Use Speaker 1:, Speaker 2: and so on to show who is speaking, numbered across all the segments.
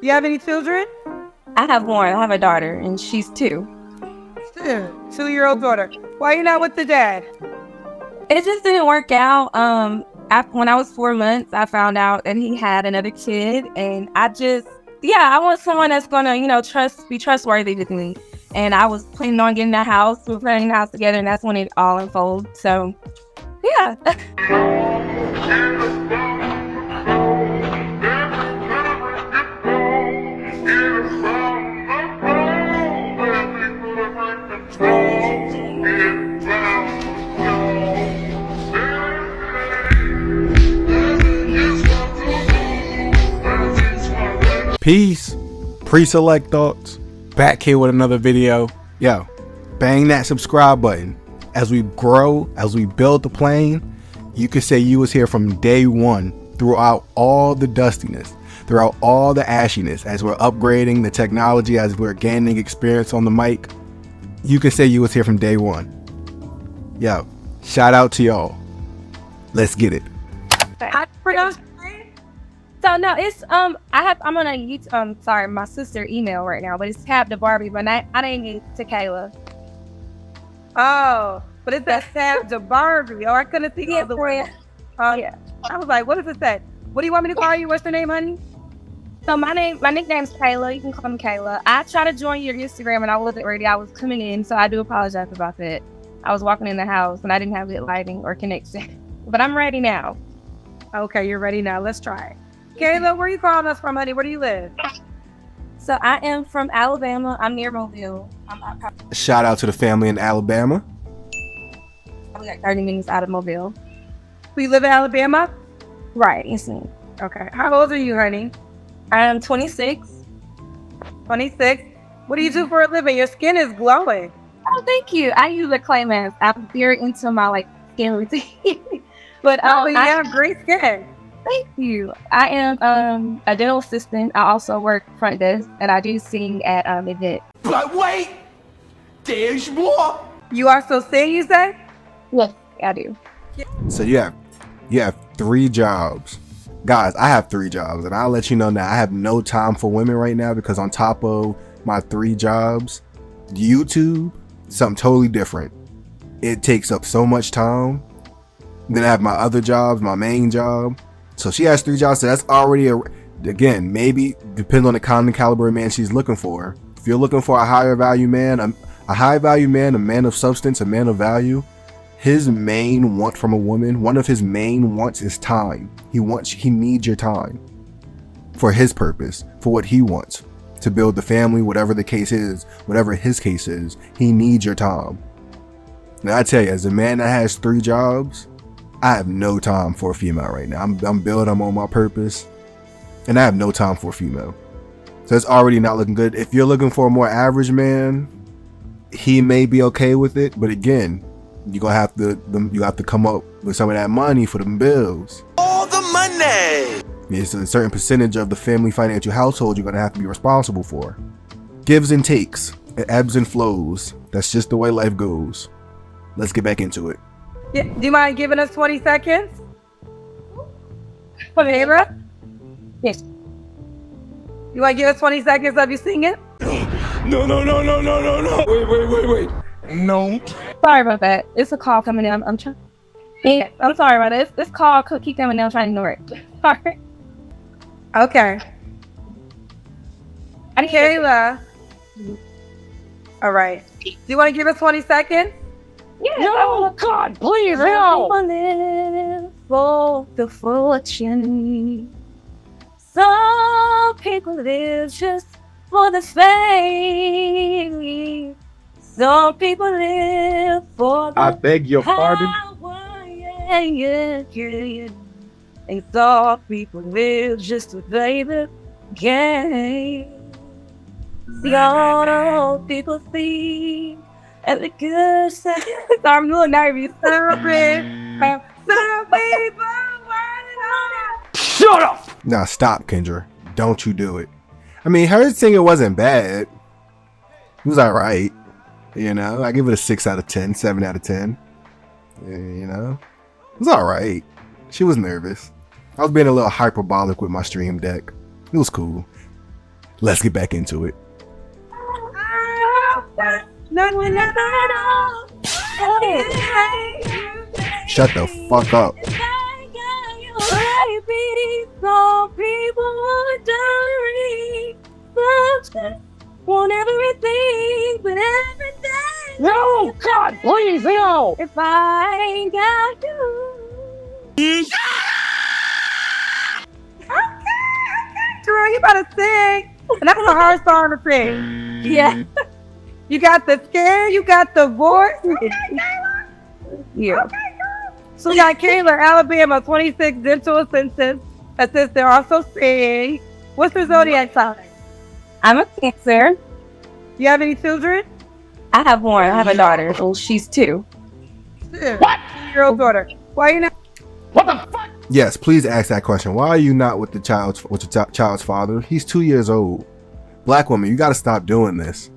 Speaker 1: Do you have any children?
Speaker 2: I have one. I have a daughter, and she's 2.
Speaker 1: 2-year-old daughter. Why are you not with the dad?
Speaker 2: It just didn't work out. When I was 4 months, I found out that he had another kid, and I want someone that's gonna, be trustworthy with me. And I was planning on getting a house. We were planning the house together, and that's when it all unfolded. So, yeah.
Speaker 3: Peace. Pre-select thoughts. Back here with another video. Yo, bang that subscribe button. As we grow, as we build the plane, you could say you was here from day one, throughout all the dustiness, throughout all the ashiness, as we're upgrading the technology, as we're gaining experience on the mic. You could say you was here from day one. Yo, shout out to y'all. Let's get it.
Speaker 1: How do you pronounce your name?
Speaker 2: So no, it's I'm on a YouTube. Sorry, my sister email right now, but it's Tab to Barbie, but I didn't get to Kayla.
Speaker 1: Oh, but it's that Tab to Barbie. Oh, I couldn't think of the word.
Speaker 2: Yeah.
Speaker 1: I was like, what does it say? What do you want me to call you? What's your name, honey?
Speaker 2: So my nickname's Kayla. You can call me Kayla. I tried to join your Instagram and I wasn't ready. I was coming in, so I do apologize about that. I was walking in the house and I didn't have good lighting or connection, but I'm ready now.
Speaker 1: Okay, you're ready now. Let's try it. Kayla, where are you calling us from, honey? Where do you live?
Speaker 2: So I am from Alabama. I'm near Mobile. I'm
Speaker 3: Shout out to the family in Alabama.
Speaker 2: probably like 30 minutes out of Mobile.
Speaker 1: We live in Alabama?
Speaker 2: Right, yes, ma'am.
Speaker 1: Okay. How old are you, honey?
Speaker 2: I'm 26.
Speaker 1: 26. What do you do for a living? Your skin is glowing.
Speaker 2: Oh, thank you. I use a clay mask. I'm very into my skin routine. But
Speaker 1: you have great skin.
Speaker 2: Thank you. I am a dental assistant. I also work front desk, and I do sing at event.
Speaker 4: But wait, there's more.
Speaker 1: You also sing, you say?
Speaker 2: Yes, I do.
Speaker 3: So you have 3 jobs. Guys, I have 3 jobs, and I'll let you know now, I have no time for women right now because on top of my 3 jobs, YouTube, something totally different. It takes up so much time. Then I have my other jobs, my main job. So she has 3 jobs, so that's already again, maybe depends on the kind of caliber man she's looking for. If you're looking for a higher value man, a high value man, a man of substance, a man of value, his main want from a woman, one of his main wants is time. He needs your time for his purpose, for what he wants, to build the family, whatever the case is, whatever his case is, he needs your time. Now I tell you, as a man that has 3 jobs, I have no time for a female right now. I'm built, I'm on my purpose, and I have no time for a female. So it's already not looking good. If you're looking for a more average man, he may be okay with it, but again, you have to come up with some of that money for them bills.
Speaker 4: All the money.
Speaker 3: It's a certain percentage of the family financial household you're gonna have to be responsible for. Gives and takes, it ebbs and flows. That's just the way life goes. Let's get back into it.
Speaker 1: Yeah, do you mind giving us 20 seconds? Kayla?
Speaker 2: Yes.
Speaker 1: You want to give us 20 seconds of you singing?
Speaker 4: No. Wait. No.
Speaker 2: Sorry about that. It's a call coming in. I'm trying. Yeah, I'm sorry about it. This call could keep coming in. I'm trying to ignore it. Sorry.
Speaker 1: Okay. Kayla. All right. Do you want to give us 20 seconds?
Speaker 2: Yeah. No, God, please help. Some people live for the fortune. Some people live just for the fame. Some people live for the
Speaker 5: I beg your pardon?
Speaker 2: power, yeah. And some people live just to play the game. Young people see and the good side. I'm a little nervous.
Speaker 4: Shut up.
Speaker 3: Now stop, Kendra. Don't you do it. I mean, her singing wasn't bad. It was alright. You know, I give it a 6 out of 10, 7 out of 10. Yeah, you know, it was alright. She was nervous. I was being a little hyperbolic with my stream deck. It was cool. Let's get back into it. Shut the fuck up.
Speaker 2: Want everything, but everything.
Speaker 4: No, God, please, no.
Speaker 2: If I ain't got you.
Speaker 1: Girl, you better sing. And that's a hard song to sing.
Speaker 2: Yeah.
Speaker 1: You got the scare, you got the voice.
Speaker 2: Yeah.
Speaker 1: So we got Kayla, Alabama, 26, dental assistant, also sing. What's her zodiac sign?
Speaker 2: I'm a Cancer.
Speaker 1: You have any children?
Speaker 2: I have one. I have a daughter. Well, she's 2.
Speaker 1: What? 2-year-old daughter. Why you not?
Speaker 4: What the fuck?
Speaker 3: Yes, please ask that question. Why are you not with your child's father? He's 2 years old. Black woman, you got to stop doing this.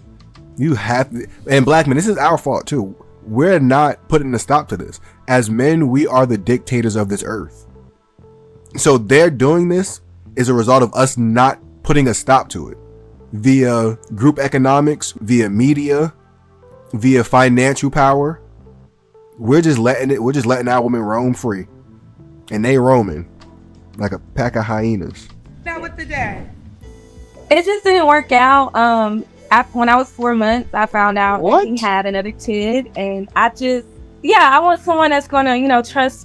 Speaker 3: You have to, and black men, this is our fault too. We're not putting a stop to this. As men, we are the dictators of this earth. So they're doing this is a result of us not putting a stop to it. Via group economics, via media, via financial power. We're just letting our women roam free. And they roaming like a pack of hyenas.
Speaker 1: Now with the dad.
Speaker 2: It just didn't work out. When I was 4 months, I found out that he had another kid, and I want someone that's gonna,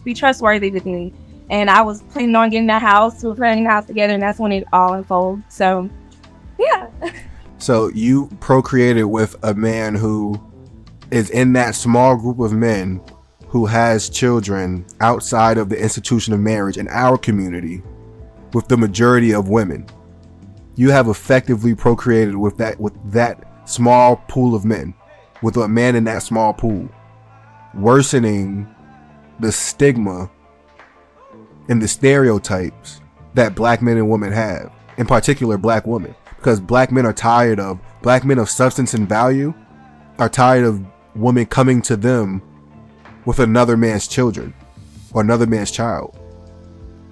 Speaker 2: be trustworthy with me. And I was planning on getting a house. We were planning a house together, and that's when it all unfolded. So, yeah.
Speaker 3: So you procreated with a man who is in that small group of men who has children outside of the institution of marriage in our community with the majority of women. You have effectively procreated with that small pool of men, with a man in that small pool, worsening the stigma and the stereotypes that black men and women have, in particular black women, because black men of substance and value are tired of women coming to them with another man's children or another man's child.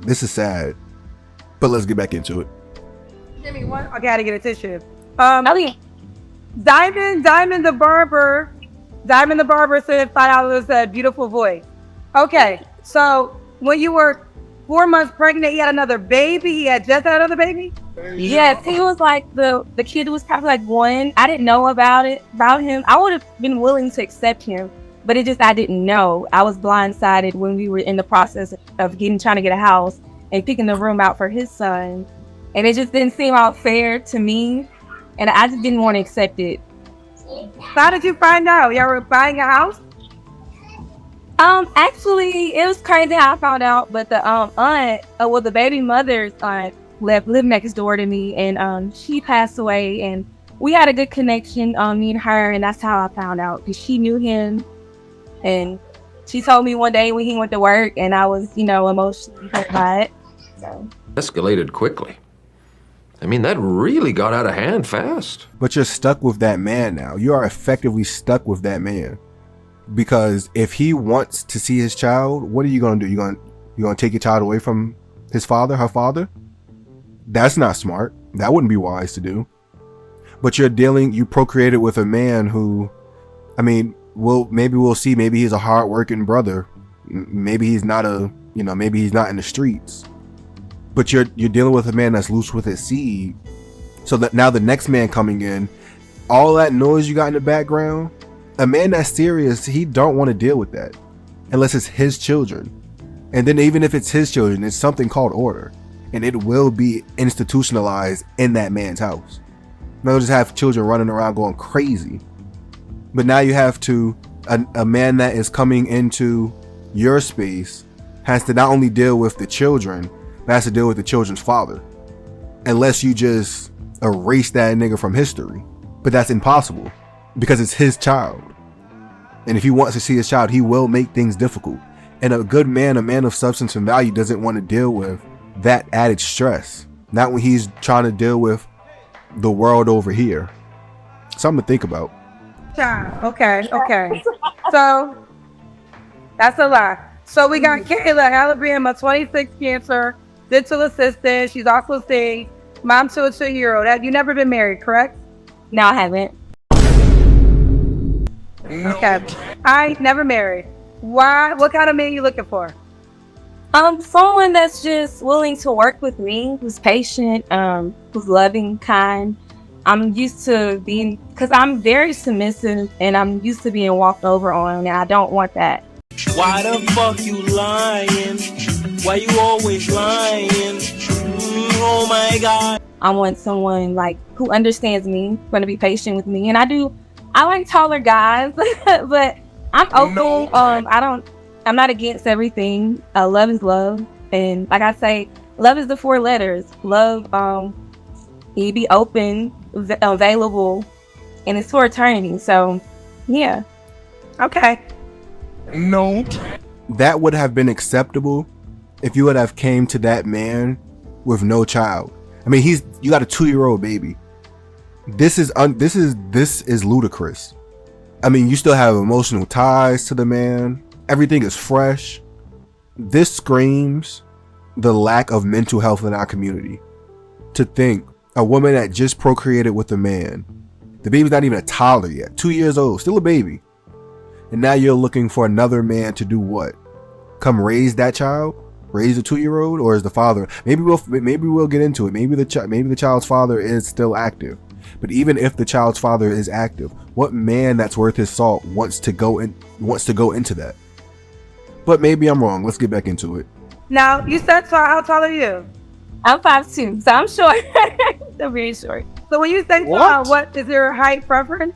Speaker 3: This is sad, but let's get back into it.
Speaker 1: Give me one. I gotta get a tissue.
Speaker 2: Diamond
Speaker 1: the barber said $5 a beautiful voice. Okay, so when you were 4 months pregnant, he had another baby. He had just had another baby.
Speaker 2: Yes, he was like the kid was probably like 1. I didn't know about him. I would have been willing to accept him, but I didn't know. I was blindsided when we were in the process of trying to get a house and picking the room out for his son. And it just didn't seem all fair to me. And I just didn't want to accept it.
Speaker 1: How did you find out? Y'all were buying a house?
Speaker 2: Actually, it was crazy how I found out. But the baby mother's aunt lived next door to me. And she passed away. And we had a good connection, me and her. And that's how I found out. Because she knew him. And she told me one day when he went to work. And I was, emotionally hurt by it. So.
Speaker 5: Escalated quickly. I mean, that really got out of hand fast.
Speaker 3: But you're stuck with that man now. You are effectively stuck with that man. Because if he wants to see his child, what are you going to do? You going to take your child away from her father? That's not smart. That wouldn't be wise to do. But you procreated with a man who, maybe we'll see, maybe he's a hardworking brother. Maybe he's not maybe he's not in the streets. But you're dealing with a man that's loose with his seed. So that now the next man coming in, all that noise you got in the background, a man that's serious, he don't want to deal with that unless it's his children. And then even if it's his children, it's something called order, and it will be institutionalized in that man's house. They'll just have children running around going crazy. But now you have a man that is coming into your space has to not only deal with the children, but has to deal with the children's father. Unless you just erase that nigga from history. But that's impossible because it's his child. And if he wants to see his child, he will make things difficult. And a good man, a man of substance and value, doesn't want to deal with that added stress. Not when he's trying to deal with the world over here. Something to think about.
Speaker 1: Okay. So that's a lot. So we got Kayla, Alabama, 26, Cancer, dental assistant. She's also saying Mom to a 2-year-old. Have you never been married, correct?
Speaker 2: No, I haven't.
Speaker 1: Okay. I never married. Why? What kind of man you looking for?
Speaker 2: Someone that's just willing to work with me, who's patient, who's loving, kind. I'm used to being, because I'm very submissive and I'm used to being walked over on, and I don't want that.
Speaker 6: Why the fuck you lying? Why you always lying? Oh my god.
Speaker 2: I want someone like who understands me, going to be patient with me, and I like taller guys, but I'm open. I'm not against everything. Love is love, and like I say, love is the 4 letters. Love, you be open, available, and it's for eternity. So, yeah.
Speaker 1: Okay.
Speaker 3: That would have been acceptable if you would have came to that man with no child. I mean, you got a 2-year-old baby. This is ludicrous. I mean, you still have emotional ties to the man. Everything is fresh. This screams the lack of mental health in our community. To think a woman that just procreated with a man, the baby's not even a toddler yet, 2 years old, still a baby, and now you're looking for another man to do what? Come raise that child? Raise a 2-year-old, or is the father? Maybe we'll get into it. Maybe the child's father is still active. But even if the child's father is active, what man that's worth his salt wants to go into that? But maybe I'm wrong. Let's get back into it.
Speaker 1: Now, you said tall. How tall are you?
Speaker 2: I'm 5'2", so I'm short. I'm very short.
Speaker 1: So when you say tall, what is your height preference?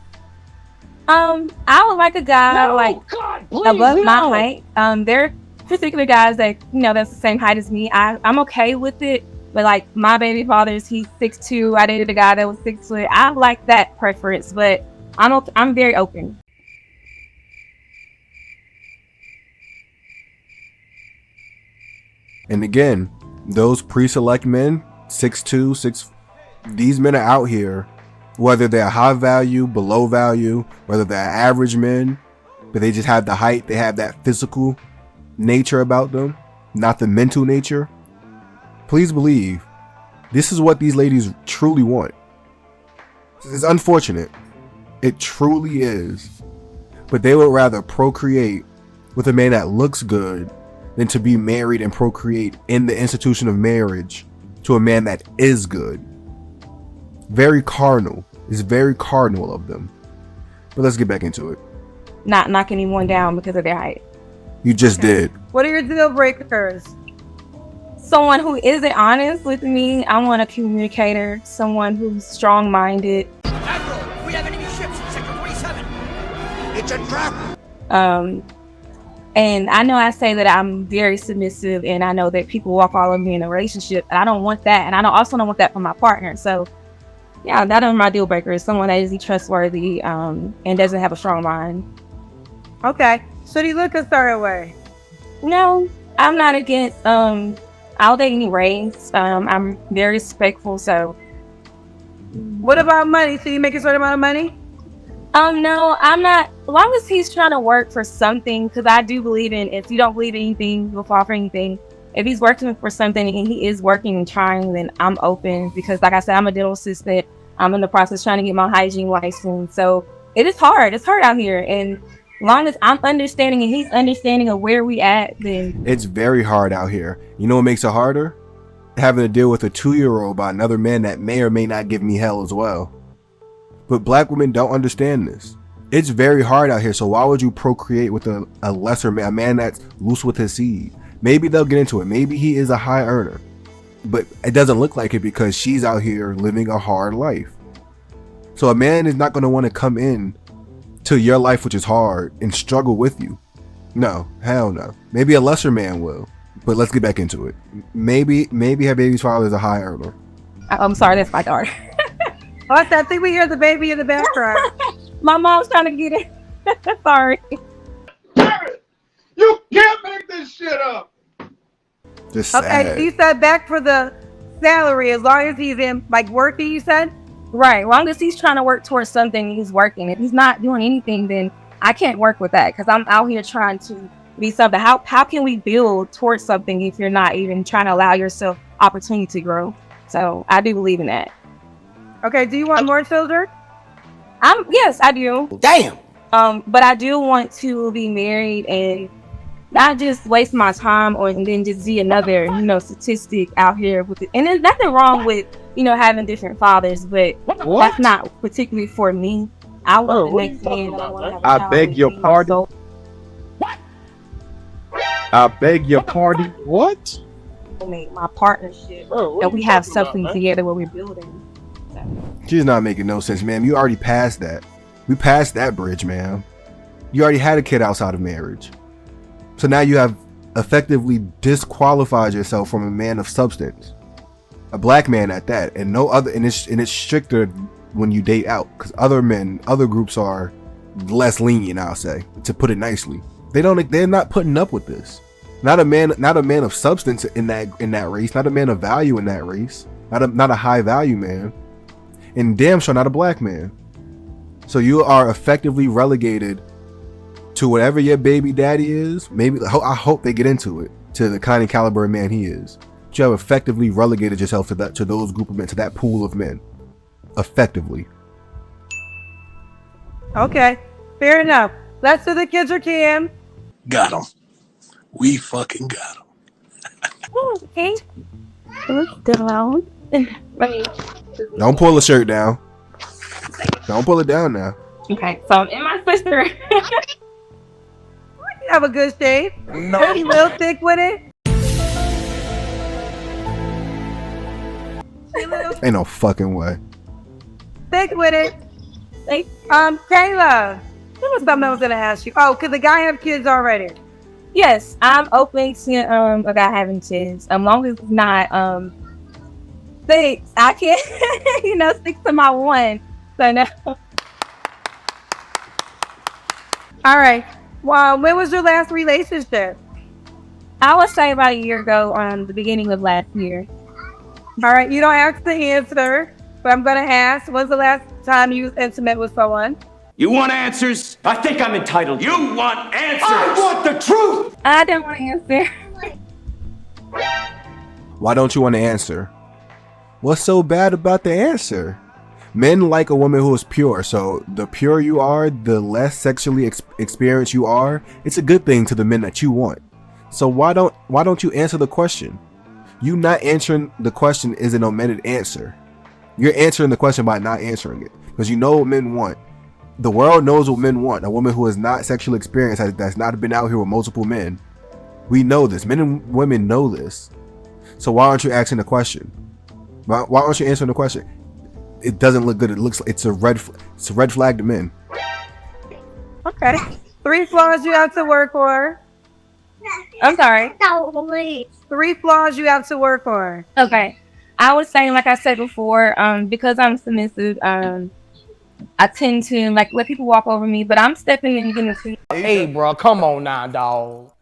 Speaker 2: I would like a guy
Speaker 4: God, please,
Speaker 2: above
Speaker 4: no.
Speaker 2: my height. There are particular guys that that's the same height as me. I'm okay with it, but like my baby father's, he's 6'2". I dated a guy that was 6 foot. I like that preference, but I'm very open.
Speaker 3: And again, those pre-select men, 6'2", 6, these men are out here, whether they're high value, below value, whether they're average men, but they just have the height, they have that physical nature about them, not the mental nature. Please believe, this is what these ladies truly want. It's unfortunate. It truly is. But they would rather procreate with a man that looks good than to be married and procreate in the institution of marriage to a man that is good. Very carnal. It's very carnal of them. But let's get back into it.
Speaker 2: Not knocking anyone down because of their height.
Speaker 3: You just did.
Speaker 1: What are your deal breakers?
Speaker 2: Someone who isn't honest with me. I want a communicator, someone who's strong-minded.
Speaker 7: Admiral, we have enemy ships in Sector 47. It's a trap.
Speaker 2: And I know I say that I'm very submissive, and I know that people walk all over me in a relationship, and I don't want that, and I also don't want that from my partner. So, yeah, that are my deal breakers. Someone that is trustworthy and doesn't have a strong mind.
Speaker 1: Okay. Should he look a certain way?
Speaker 2: No, I'm not against. I'll date any race. I'm very respectful. So,
Speaker 1: What about money? So you make a certain amount of money?
Speaker 2: no, I'm not. As long as he's trying to work for something, because I do believe in, if you don't believe in anything, you'll fall for anything. If he's working for something and he is working and trying, then I'm open, because like I said, I'm a dental assistant. I'm in the process trying to get my hygiene license. So it is hard. It's hard out here. And as long as I'm understanding and he's understanding of where we at, then
Speaker 3: It's very hard out here. You know what makes it harder? Having to deal with a 2-year-old by another man that may or may not give me hell as well. But black women don't understand this. It's very hard out here, so why would you procreate with a lesser man, a man that's loose with his seed? Maybe they'll get into it. Maybe he is a high earner. But it doesn't look like it because she's out here living a hard life. So a man is not going to want to come in to your life, which is hard, and struggle with you. No, hell no. Maybe a lesser man will. But let's get back into it. Maybe her baby's father is a high earner.
Speaker 2: I'm sorry, that's my daughter.
Speaker 1: I think we hear the baby in the background.
Speaker 2: My mom's trying to get it. Sorry.
Speaker 4: Damn it! You can't make this shit up!
Speaker 3: Just
Speaker 1: Okay,
Speaker 3: sad.
Speaker 1: so you said back for the salary as long as he's in, like, working, you said?
Speaker 2: Right. Long as he's trying to work towards something, he's working. If he's not doing anything, then I can't work with that, because I'm out here trying to be something. How can we build towards something if you're not even trying to allow yourself opportunity to grow? So I do believe in that.
Speaker 1: Okay, do you want more children?
Speaker 2: Yes, I do.
Speaker 7: Damn.
Speaker 2: But I do want to be married and not just waste my time and then just see another, statistic out here with it. And there's nothing wrong with, having different fathers, but that's not particularly for me. I want the next man that I want to have a
Speaker 4: I
Speaker 2: child
Speaker 4: beg
Speaker 2: with,
Speaker 4: your pardon?
Speaker 2: so
Speaker 4: I beg your pardon. What?
Speaker 2: make my partnership, and we have something together where we're building.
Speaker 3: She's not making no sense, ma'am. You already passed that. We passed that bridge, ma'am. You already had a kid outside of marriage. So now you have effectively disqualified yourself from a man of substance. A black man at that. And no other, and it's stricter when you date out. Because other groups are less lenient, I'll say, to put it nicely. They're not putting up with this. Not a man of substance in that race, not a man of value in that race. Not a high value man. And damn sure not a black man. So you are effectively relegated to whatever your baby daddy is. Maybe I hope they get into it, to the kind of caliber of man he is. But you have effectively relegated yourself to those group of men, to that pool of men. Effectively.
Speaker 1: Okay, fair enough. Let's do the kids or Cam.
Speaker 8: Got him. We fucking got him.
Speaker 2: Okay. Let's down.
Speaker 3: Don't pull the shirt down. Don't pull it down now.
Speaker 2: Okay, so I'm in my sister.
Speaker 1: You have a good shape.
Speaker 8: No.
Speaker 1: Pretty little thick with it. A little
Speaker 3: Ain't no fucking way.
Speaker 1: thick with it.
Speaker 2: Like,
Speaker 1: Kayla, there was something I was gonna ask you. Oh, could the guy have kids already?
Speaker 2: yes, I'm open to a guy having kids. As long as it's not six. I can't stick to my one. So no.
Speaker 1: All right. Well, when was your last relationship?
Speaker 2: I would say about a year ago, the beginning of last year.
Speaker 1: All right. You don't have to answer, but I'm gonna ask. When's the last time you was intimate with someone?
Speaker 6: You want answers?
Speaker 7: I think I'm entitled.
Speaker 6: You want answers?
Speaker 7: I want the truth.
Speaker 2: I don't want to answer.
Speaker 3: Why don't you want to answer? What's so bad about the answer? Men like a woman who is pure. So the purer you are, the less sexually experienced you are. It's a good thing to the men that you want. So why don't you answer the question? You not answering the question is an omitted answer. You're answering the question by not answering it, because you know what men want. The world knows what men want. A woman who is not sexually experienced, that's not been out here with multiple men. We know this. Men and women know this. So why aren't you asking the question? Why aren't you answering the question? It doesn't look good. It looks like it's a red flag to men.
Speaker 1: Okay. 3 flaws you have to work on.
Speaker 2: I'm sorry.
Speaker 1: 3 flaws you have to work on.
Speaker 2: Okay. I was saying, like I said before, because I'm submissive, I tend to let people walk over me, but I'm stepping in and getting to.
Speaker 9: Hey, bro, come on now, dog.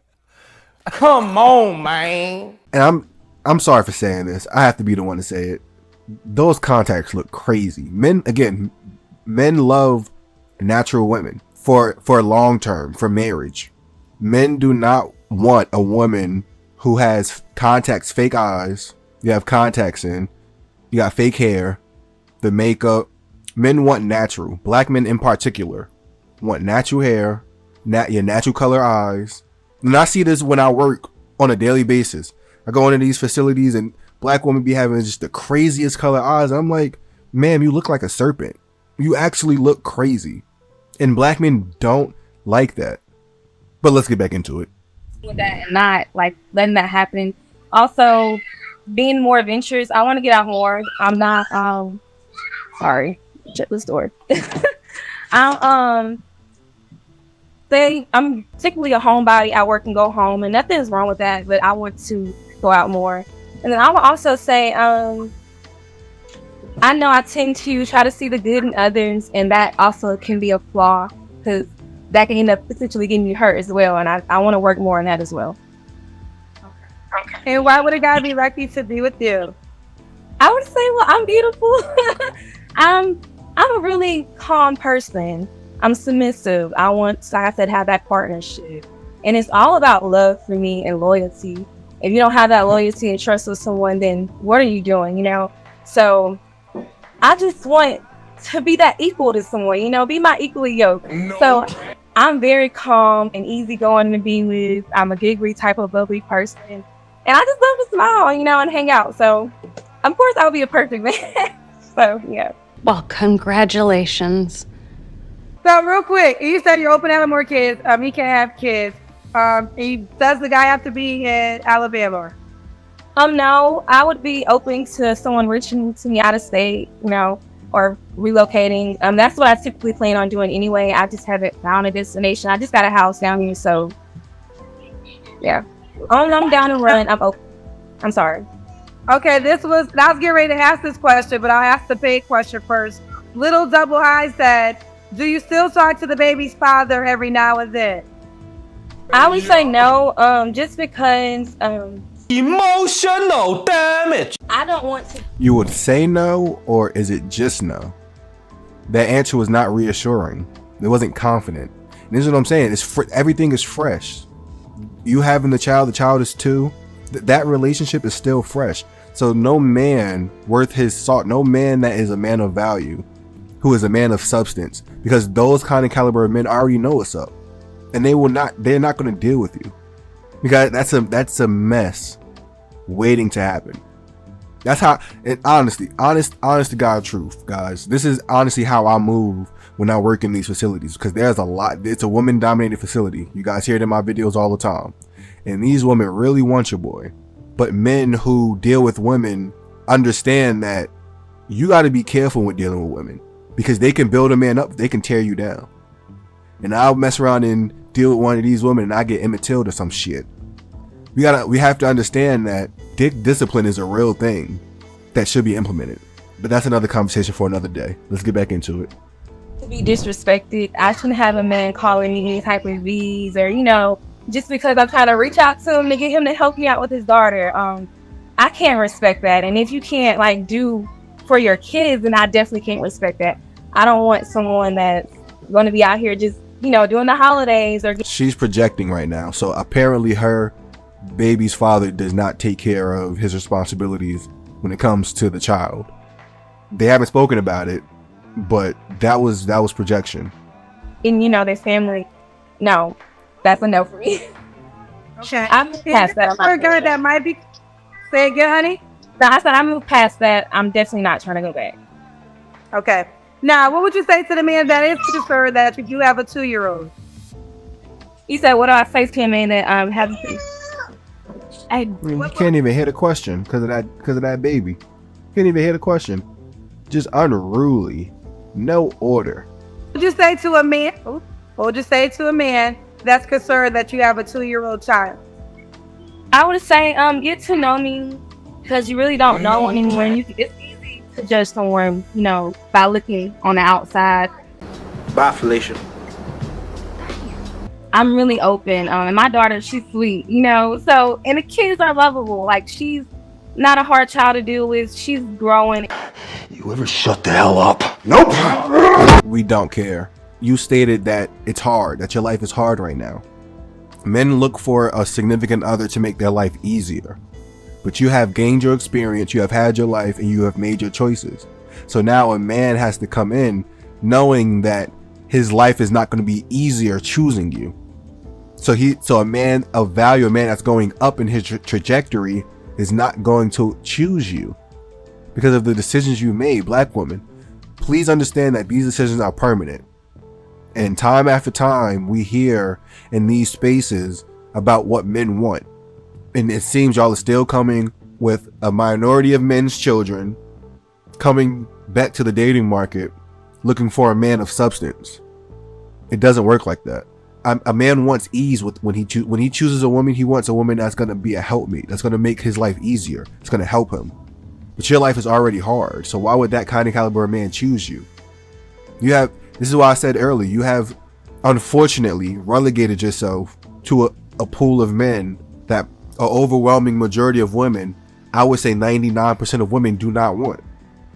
Speaker 9: Come on, man.
Speaker 3: And I'm sorry for saying this. I have to be the one to say it. Those contacts look crazy. Men love natural women for long term, for marriage. Men do not want a woman who has contacts, fake eyes. You have contacts in. You got fake hair, the makeup. Men want natural. Black men in particular want natural hair, your natural color eyes. And I see this when I work on a daily basis. I go into these facilities and black women be having just the craziest color eyes. I'm like, ma'am, you look like a serpent. You actually look crazy. And black men don't like that. But let's get back into it.
Speaker 2: With that and not letting that happen. Also, being more adventurous. I want to get out more. I'm not. Sorry, shut this door. I'm particularly a homebody. I work and go home, and nothing's wrong with that. But I want to go out more. And then I would also say, I know I tend to try to see the good in others, and that also can be a flaw, because that can end up potentially getting you hurt as well. And I want to work more on that as well.
Speaker 1: Okay. And why would a guy be lucky to be with you?
Speaker 2: I would say, well, I'm beautiful. I'm a really calm person. I'm submissive. I want, like I said, have that partnership. And it's all about love for me and loyalty. If you don't have that loyalty and trust with someone, then what are you doing, you know? So I just want to be that equal to someone, you know, be my equally yoked. So I'm very calm and easygoing to be with. I'm a giggly type of bubbly person. And I just love to smile, you know, and hang out. So of course I'll be a perfect man. So yeah.
Speaker 10: Well, congratulations.
Speaker 1: So real quick, you said you're open to having more kids. He can have kids. Does the guy have to be in Alabama?
Speaker 2: No, I would be open to someone reaching to me out of state, you know, or relocating. That's what I typically plan on doing anyway. I just haven't found a destination. I just got a house down here, so yeah. I'm down and run. I'm open. I'm sorry.
Speaker 1: Okay, I was getting ready to ask this question, but I'll ask the paid question first. Little Double I said, do you still talk to the baby's father every now and then?
Speaker 2: I would say no, just because
Speaker 6: Emotional damage.
Speaker 2: I don't want to.
Speaker 3: You would say no, or is it just no? That answer was not reassuring. It wasn't confident. And this is what I'm saying. Everything is fresh. You having the child is 2. That relationship is still fresh. So no man worth his salt, no man that is a man of value, who is a man of substance, because those kind of caliber of men already know what's up, and they're not going to deal with you, because that's a mess waiting to happen. That's how, and honest to God truth, guys, this is honestly how I move when I work in these facilities, because there's a lot. It's a woman dominated facility. You guys hear it in my videos all the time, and these women really want your boy. But men who deal with women understand that you got to be careful with dealing with women, because they can build a man up, they can tear you down. And I'll mess around and deal with one of these women and I get Emmett Till or some shit. We have to understand that dick discipline is a real thing that should be implemented. But that's another conversation for another day. Let's get back into it.
Speaker 2: To be disrespected, I shouldn't have a man calling me any type of V's, or, you know, just because I'm trying to reach out to him to get him to help me out with his daughter. I can't respect that. And if you can't like do for your kids, then I definitely can't respect that. I don't want someone that's going to be out here just, you know, doing the holidays or.
Speaker 3: She's projecting right now. So apparently her baby's father does not take care of his responsibilities when it comes to the child. They haven't spoken about it, but that was projection.
Speaker 2: And you know, their family. No, that's a no for me.
Speaker 1: Okay.
Speaker 2: I'm past that.
Speaker 1: That might be. Say again, honey.
Speaker 2: No, I said I moved past that. I'm definitely not trying to go back.
Speaker 1: Okay. Now, what would you say to the man that is concerned that you do have a 2-year-old?
Speaker 2: You said, what do I say to a man that have?
Speaker 3: You can't even hear the question because of that baby. Can't even hear the question. Just unruly. No order.
Speaker 1: What would you say to a man? What would you say to a man that's concerned that you have a 2-year-old child?
Speaker 2: I would say, get to know me, because you really don't know anymore. And it's easy to judge someone, you know, by looking on the outside.
Speaker 6: Bye, Felicia.
Speaker 2: I'm really open, and my daughter, she's sweet, you know. So, and the kids are lovable. Like, she's not a hard child to deal with. She's growing.
Speaker 8: You ever shut the hell up?
Speaker 3: Nope. We don't care. You stated that it's hard, that your life is hard right now. Men look for a significant other to make their life easier. But you have gained your experience, you have had your life, and you have made your choices. So now a man has to come in knowing that his life is not going to be easier choosing you. So a man of value, a man that's going up in his trajectory, is not going to choose you because of the decisions you made. Black women, please understand that these decisions are permanent. And time after time, we hear in these spaces about what men want. And it seems y'all are still coming with a minority of men's children coming back to the dating market looking for a man of substance. It doesn't work like that. A man wants ease when he chooses a woman. He wants a woman that's going to be a helpmate, that's going to make his life easier. It's going to help him. But your life is already hard. So why would that kind of caliber of man choose you? This is why I said earlier, you have unfortunately relegated yourself to a pool of men that an overwhelming majority of women, I would say 99% of women, do not want.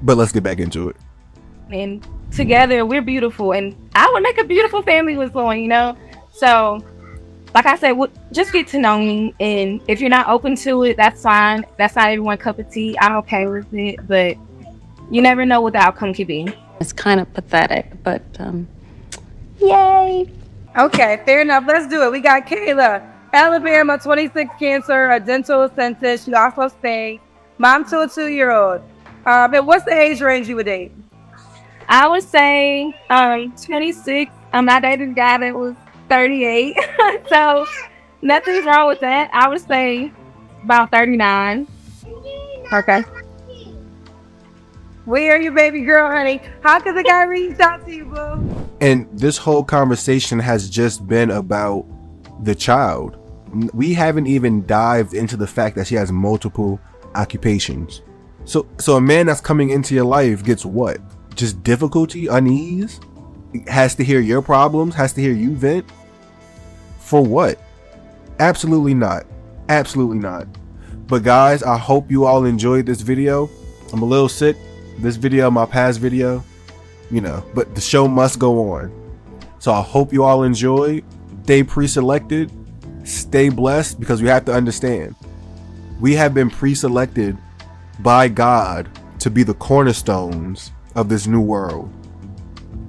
Speaker 3: But let's get back into it.
Speaker 2: And together we're beautiful, and I would make a beautiful family with someone, you know. So like I said, just get to know me. And if you're not open to it, that's fine. That's not everyone's cup of tea. I'm okay with it, but you never know what the outcome could be.
Speaker 10: It's kind of pathetic, but yay.
Speaker 1: Okay, fair enough. Let's do it. We got Kayla, Alabama, 26, cancer, a dental dentist. She also stayed. Mom to a 2-year-old. And what's the age range you would date?
Speaker 2: I would say 26. I'm not dating a guy that was 38. So nothing's wrong with that. I would say about 39.
Speaker 1: Okay. Where are you, baby girl, honey? How could the guy reach out to you, boo?
Speaker 3: And this whole conversation has just been about the child. We haven't even dived into the fact that she has multiple occupations. So a man that's coming into your life gets what? Just difficulty, unease? Has to hear your problems, has to hear you vent? For what? Absolutely not. Absolutely not. But guys, I hope you all enjoyed this video. I'm a little sick. This video, my past video, you know, but the show must go on. So I hope you all enjoy. Stay pre-selected. Stay blessed, because we have to understand, we have been pre-selected by God to be the cornerstones of this new world.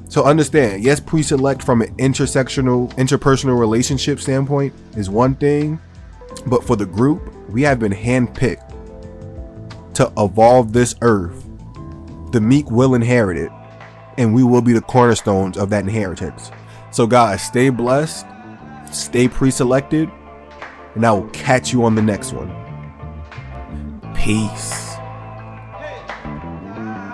Speaker 3: So understand, yes, pre-select from an interpersonal relationship standpoint is one thing, but for the group, we have been handpicked to evolve this earth. The meek will inherit it, and we will be the cornerstones of that inheritance. So guys, stay blessed, stay pre-selected, and I will catch you on the next one. Peace.